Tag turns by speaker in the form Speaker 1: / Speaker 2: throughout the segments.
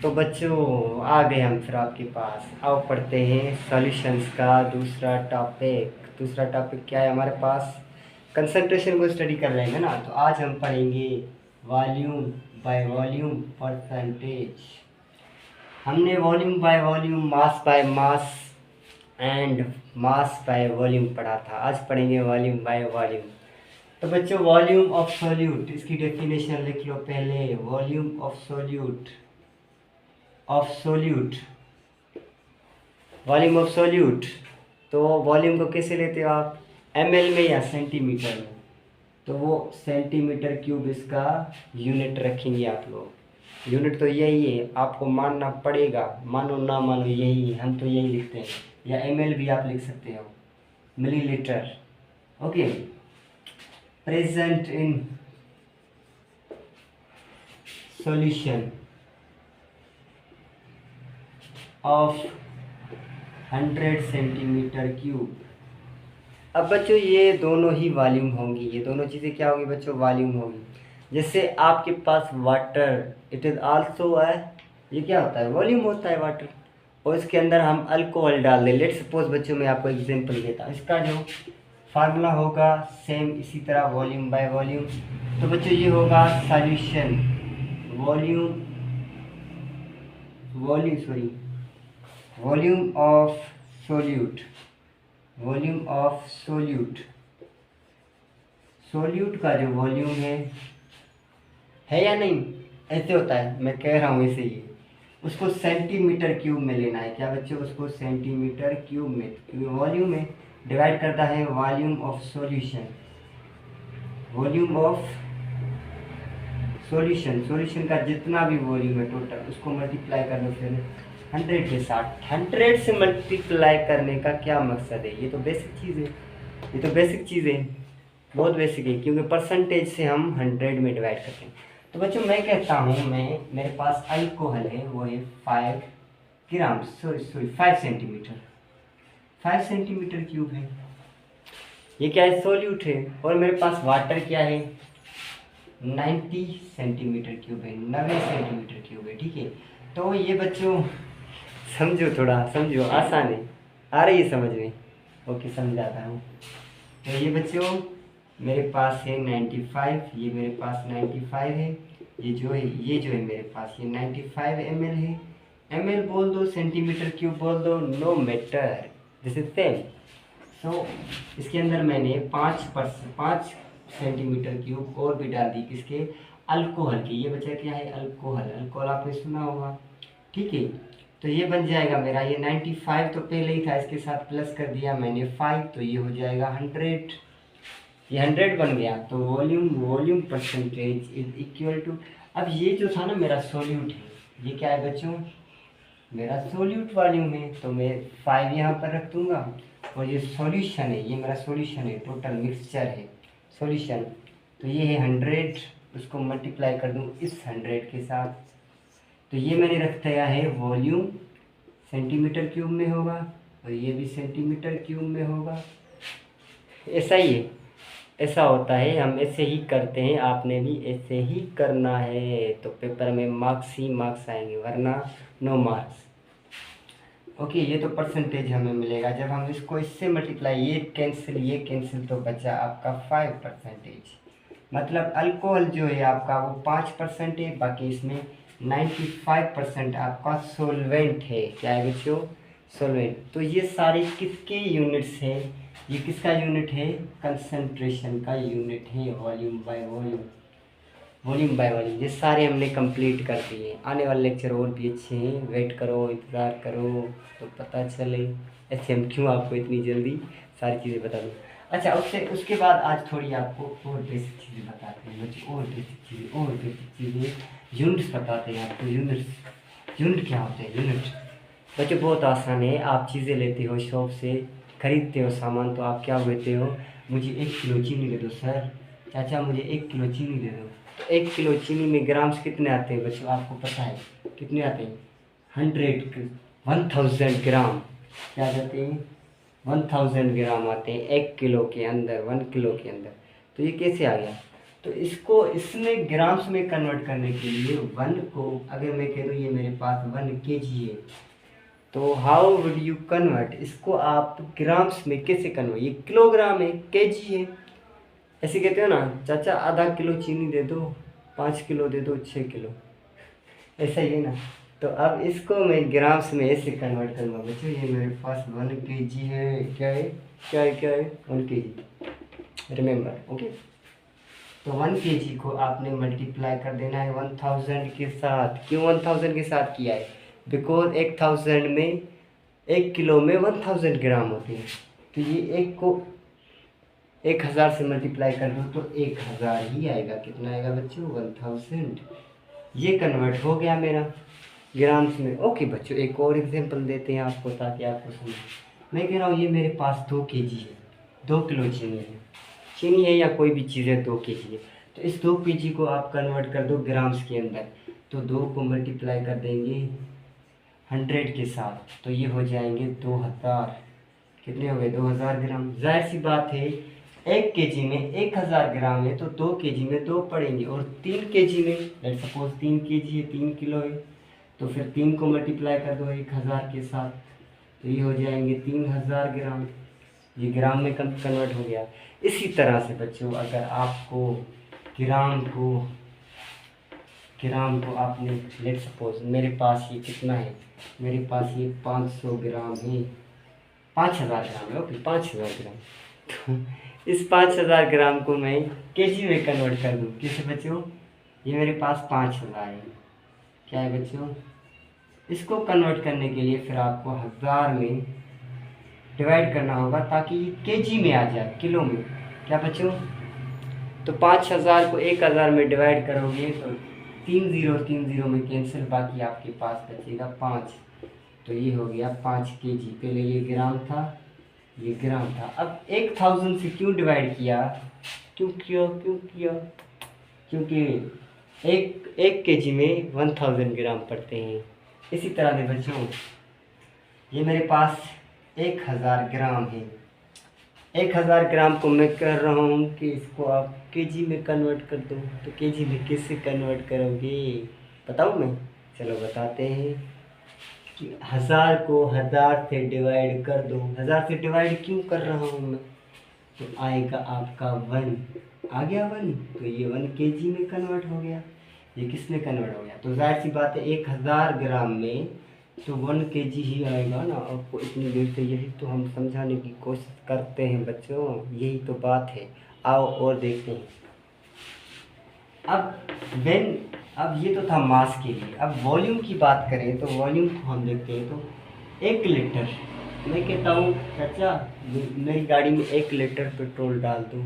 Speaker 1: तो बच्चों आ गए हम फिर आपके पास। आओ पढ़ते हैं सॉल्यूशंस का दूसरा टॉपिक। दूसरा टॉपिक क्या है हमारे पास? कंसंट्रेशन को स्टडी कर रहे हैं ना, तो आज हम पढ़ेंगे वॉल्यूम बाय वॉल्यूम परसेंटेज। हमने volume by volume, mass by mass and mass by volume पढ़ा था। आज पढ़ेंगे वॉल्यूम बाय वॉल्यूम। तो बच्चों वॉल्यूम ऑफ सॉल्यूट, इसकी डेफिनेशन लिख लो पहले। Volume of solute, of solute, volume of solute. तो वॉल्यूम को कैसे लेते हो आप? ml में या सेंटीमीटर में? तो वो सेंटीमीटर क्यूब इसका यूनिट रखेंगे आप लोग। यूनिट तो यही है, आपको मानना पड़ेगा, मानो ना मानो यही है, हम तो यही लिखते हैं। या ml भी आप लिख सकते हो, millilitre. Okay. Present in solution of 100 centimetre cube. अब बच्चों ये दोनों ही वॉल्यूम होंगी, ये दोनों चीज़ें क्या होंगी बच्चों? वॉल्यूम होगी। जैसे आपके पास वाटर, इट इज़ आल्सो ये क्या होता है? वॉल्यूम होता है वाटर। और इसके अंदर हम अल्कोहल डाल दें। लेट सपोज बच्चों मैं आपको एग्जांपल देता हूँ। इसका जो फार्मूला होगा सेम इसी तरह, वॉल्यूम बाय वॉल्यूम। तो बच्चों ये होगा solution, volume volume sorry volume of solute, volume of solute. Solute का जो वॉल्यूम है या नहीं? ऐसे होता है, मैं कह रहा हूँ ऐसे ही। उसको सेंटीमीटर क्यूब में लेना है। क्या बच्चों? उसको सेंटीमीटर क्यूब में, क्योंकि वॉल्यूम में डिवाइड करता है volume of solution, volume of solution. Solution का जितना भी वॉल्यूम है टोटल, उसको मल्टीप्लाई कर लो फिर 100 के साथ। 100 से मल्टीप्लाई करने का क्या मकसद है? ये तो बेसिक चीज़ है, ये तो बेसिक चीज़ है, बहुत बेसिक है, क्योंकि परसेंटेज से हम 100 में डिवाइड करते हैं। तो बच्चों मैं कहता हूँ, मेरे पास अल्कोहल है, वो है 5 ग्राम, सॉरी 5 सेंटीमीटर, 5 सेंटीमीटर क्यूब है। ये क्या है? सोल्यूट है। और मेरे पास वाटर क्या है? 90 सेंटीमीटर क्यूब है, 90 सेंटीमीटर क्यूब है। ठीक है। तो ये बच्चों समझो, थोड़ा समझो, आसान है, आ रही है समझ में? ओके, समझाता हूँ। तो ये बच्चों मेरे पास है 95, ये मेरे पास 95 है। ये जो है मेरे पास ये 95 ml है। ml बोल दो, सेंटीमीटर क्यूब बोल दो, no matter, this is same. So इसके अंदर मैंने 5 सेंटीमीटर क्यूब और भी डाल दी, किसके? अल्कोहल की। ये बचा क्या है? अल्कोहल। अल्कोहल आपने सुना होगा। ठीक है। तो ये बन जाएगा मेरा, ये 95 तो पहले ही था, इसके साथ प्लस कर दिया मैंने 5, तो ये हो जाएगा 100। ये 100 बन गया। तो volume percentage is equal to, अब ये जो था ना मेरा सोल्यूट है, ये क्या है बच्चों? मेरा सोल्यूट वॉल्यूम है। तो मैं 5 यहाँ पर रख दूंगा। और ये सॉल्यूशन है, ये मेरा सॉल्यूशन है, टोटल मिक्सचर है सॉल्यूशन। तो ये है 100, उसको मल्टीप्लाई कर दूँ इस 100 के साथ। तो ये मैंने रख दिया है वॉल्यूम, सेंटीमीटर क्यूब में होगा, और ये भी सेंटीमीटर क्यूब में होगा। ऐसा ही है, ऐसा होता है, हम ऐसे ही करते हैं, आपने भी ऐसे ही करना है। तो पेपर में मार्क्स ही मार्क्स आएंगे, वरना नो मार्क्स। ओके। ये तो परसेंटेज हमें मिलेगा जब हम इसको इससे मल्टीप्लाई, ये कैंसिल, तो बचा आपका 5%। मतलब अल्कोहल जो है आपका वो 5% है, बाकी इसमें 95% आपका सोलवेंट है। क्या है बच्चों? सोलवेंट। तो ये सारे किसके यूनिट्स हैं? ये किसका यूनिट है? कंसंट्रेशन का यूनिट है, volume by volume, volume by volume. ये सारे हमने कंप्लीट कर दिए। आने वाले लेक्चर और भी अच्छे हैं, वेट करो, इंतज़ार करो, तो पता चले ऐसे हम क्यों आपको इतनी जल्दी सारी चीज़ें बता दूँ। अच्छा, उसके बाद आज थोड़ी आपको और बेसिक चीज़ें बताते हैं बच्चों, और बेसिक चीज़ें यूनिट्स बताते हैं आपको। यूनिट क्या होते हैं? यूनिट बच्चों बहुत आसान है। आप चीज़ें लेते हो शॉप से, खरीदते हो सामान, तो आप क्या कहते हो? मुझे 1 किलो चीनी दे दो सर, चाचा मुझे 1 किलो चीनी दे दो। तो 1 किलो चीनी में ग्राम्स कितने आते हैं बच्चों? आपको पता है कितने आते हैं? 1000 ग्राम। क्या जाते हैं? 1000 ग्राम आते हैं 1 किलो के अंदर, 1 किलो के अंदर। तो ये कैसे आ गया? तो इसको इसमें ग्राम्स में कन्वर्ट करने के लिए 1 को अगर मैं कह दूँ ये मेरे पास 1 kg है, तो हाउ वुड यू कन्वर्ट, इसको आप ग्राम्स में कैसे कन्वर्ट, ये किलोग्राम है, केजी है, ऐसे कहते हो ना चाचा आधा किलो चीनी दे दो, 5 किलो दे दो, 6 किलो, ऐसा ही है ना। तो अब इसको मैं ग्राम्स में ऐसे कन्वर्ट करूँगा बच्चों। ये मेरे पास 1 kg है, क्या है 1 kg, रिमेंबर, ओके। तो 1 kg को आपने मल्टीप्लाई कर देना है 1000 के साथ। क्यों 1000 के साथ किया है? बिकॉज 1000 में 1 किलो में 1000 ग्राम होते हैं। तो ये एक को 1000 से मल्टीप्लाई कर दो तो 1000 ही आएगा। कितना आएगा बच्चों? 1000। ये कन्वर्ट हो गया मेरा ग्राम्स में। ओके बच्चों, एक और एग्जांपल देते हैं आपको ताकि आपको समझ। मैं कह रहा हूँ ये मेरे पास 2 kg है, 2 किलो चीनी है या कोई भी चीज़ है, 2 kg है। तो इस 2 kg को आप कन्वर्ट कर दो ग्राम्स के अंदर। तो 2 को मल्टीप्लाई कर देंगे 100 के साथ, तो ये हो जाएंगे 2000। कितने हो गए? 2000 ग्राम। जाहिर सी बात है 1 kg में 1000 ग्राम है तो 2 kg में 2 पड़ेंगे, और 3 kg में लेट सपोज 3 kg है, 3 किलो है, तो फिर 3 को मल्टीप्लाई कर दो 1000 के साथ, तो ये हो जाएंगे 3000 ग्राम। ये ग्राम में कन्वर्ट हो गया। इसी तरह से बच्चों अगर आपको ग्राम को आपने लेट सपोज मेरे पास ये कितना है, मेरे पास ये 500 ग्राम है, 5000 ग्राम है, ओके 5000 ग्राम। तो इस 5000 ग्राम को मैं केजी में कन्वर्ट कर दूँ। किससे बच्चों? ये मेरे पास 5000 है, क्या है बच्चों? इसको कन्वर्ट करने के लिए फिर आपको 1000 में डिवाइड करना होगा ताकि ये केजी में आ जाए, किलो में। क्या बच्चों? तो 5000 को 1000 में डिवाइड करोगे तो 30 में कैंसिल, बाकी आपके पास बचेगा 5। तो ये हो गया 5 kg। पहले ये ग्राम था, ये ग्राम था। अब 1000 से क्यों डिवाइड किया? क्यों किया? क्योंकि एक kg में 1000 ग्राम पड़ते हैं। इसी तरह से बच्चों ये मेरे पास 1000 ग्राम है। 1000 ग्राम को मैं कर रहा हूँ कि इसको आप केजी में कन्वर्ट कर दो। तो केजी में कैसे कन्वर्ट करोगे बताऊँ मैं? चलो बताते हैं कि 1000 को 1000 से डिवाइड कर दो। 1000 से डिवाइड क्यों कर रहा हूँ मैं? तो आएगा आपका 1, आ गया 1, तो ये 1 केजी में कन्वर्ट हो गया। ये किस में कन्वर्ट हो गया? तो जाहिर सी बात है 1000 ग्राम में तो 1 kg ही आएगा ना। आपको इतनी देर से यही तो हम समझाने की कोशिश करते हैं बच्चों, यही तो बात है। आओ और देखते हैं। अब ये तो था मास के लिए। अब वॉल्यूम की बात करें तो वॉल्यूम को हम देखते हैं। तो 1 लीटर, मैं कहता हूँ चाचा मेरी गाड़ी में 1 लीटर पेट्रोल डाल दूँ।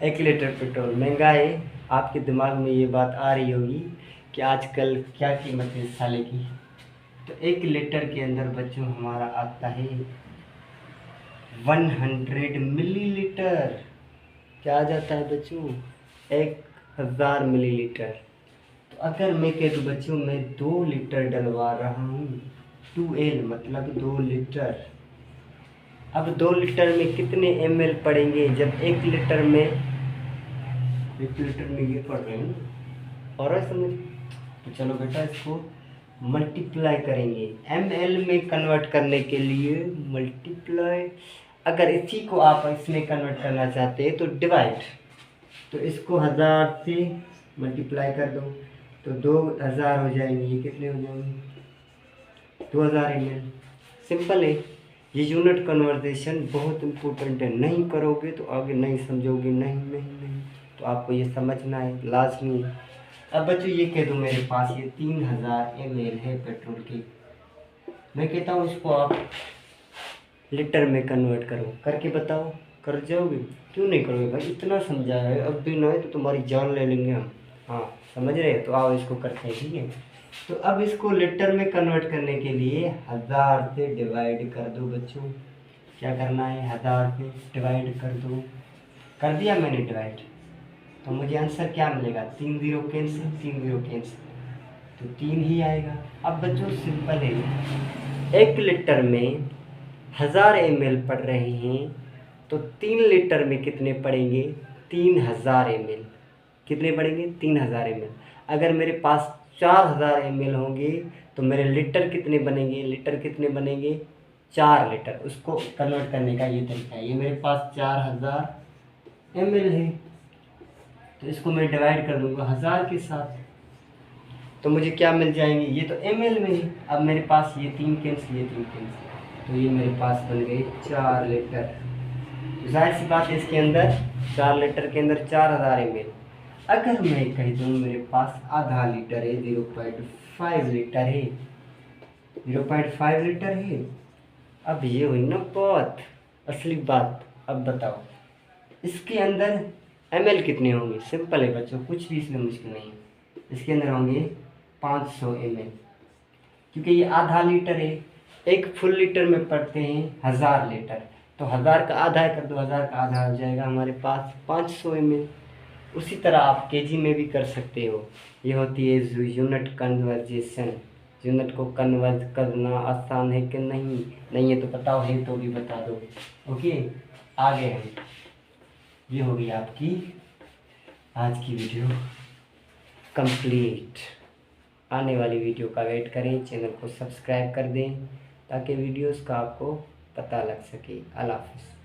Speaker 1: 1 लीटर पेट्रोल महंगा है। आपके दिमाग में ये बात आ रही होगी कि आजकल क्या कीमत है इस साले की। तो 1 लीटर के अंदर बच्चों हमारा आता है 100 मिलीलीटर। क्या आ जाता है बच्चों? 1000 मिलीलीटर। तो अगर मैं कह दूँ बच्चों मैं 2 लीटर डलवा रहा हूँ, 2L मतलब 2 लीटर। अब 2 लीटर में कितने ml पड़ेंगे? जब 1 लीटर में ये पड़ रहे हैं और समझ। तो चलो बेटा इसको मल्टीप्लाई करेंगे ml में कन्वर्ट करने के लिए मल्टीप्लाई। अगर इसी को आप इसमें कन्वर्ट करना चाहते हैं तो डिवाइड। तो इसको 1000 से मल्टीप्लाई कर दो तो 2000 हो जाएंगे। ये कितने हो जाएंगे? 2000 ml। सिंपल है। ये यूनिट कन्वर्जेशन बहुत इम्पोर्टेंट है, नहीं करोगे तो आगे नहीं समझोगे। नहीं तो आपको ये समझना है, लाजमी है। अब बच्चों ये कह दूँ मेरे पास ये 3000 ml है पेट्रोल की। मैं कहता हूँ इसको आप लीटर में कन्वर्ट करो। करके बताओ, कर जाओगे? क्यों नहीं करोगे भाई? इतना समझाया है, अब भी ना है तो तुम्हारी जान ले लेंगे हम। हाँ समझ रहे हैं? तो आओ इसको करते हैं, ठीक है। तो अब इसको लीटर में कन्वर्ट करने के लिए 1000 से डिवाइड कर दो बच्चों। क्या करना है? 1000 से डिवाइड कर दो। कर दिया मैंने डिवाइड, तो मुझे आंसर क्या मिलेगा? 3 0 कैंसिल, तो 3 ही आएगा। अब बच्चों सिंपल है, 1 लीटर में 1000 ml पड़ रहे हैं तो 3 लीटर में कितने पड़ेंगे? 3000 ml। कितने पड़ेंगे? 3000 ml। अगर मेरे पास 4000 ml होंगे तो मेरे लीटर कितने बनेंगे? लीटर कितने बनेंगे? 4 लीटर। उसको कन्वर्ट करने का ये तरीका है। ये मेरे पास 4000 ml है, तो इसको मैं डिवाइड कर दूंगा 1000 के साथ, तो मुझे क्या मिल जाएंगे? ये तो ml में है। अब मेरे पास ये 3 कैंसिल, ये 3 कैंसिल, तो ये मेरे पास बन गए 4 लीटर। तो जाहिर सी बात है इसके अंदर 4 लीटर के अंदर 4000 ml। अगर मैं कह दूँ मेरे पास आधा लीटर है, 0.5 लीटर है, 0.5 लीटर है। अब ये हुई ना बात, असली बात। अब बताओ इसके अंदर ml कितने होंगे? सिंपल है बच्चों, कुछ भी इसमें मुश्किल नहीं है। इसके अंदर होंगे 500 ml, क्योंकि ये आधा लीटर है। एक फुल लीटर में पड़ते हैं 1000 लीटर, तो 1000 का आधा कर दो, 1000 का आधा हो जाएगा हमारे पास 500 ml। उसी तरह आप केजी में भी कर सकते हो। ये होती है यूनिट कन्वर्जेशन। यूनिट को कन्वर्ट करना आसान है कि नहीं? नहीं है तो बताओ, है तो भी बता दो। ओके, आगे हम, ये होगी आपकी आज की वीडियो कंप्लीट। आने वाली वीडियो का वेट करें, चैनल को सब्सक्राइब कर दें ताकि वीडियोस का आपको पता लग सके। अल्लाह हाफ़िज़।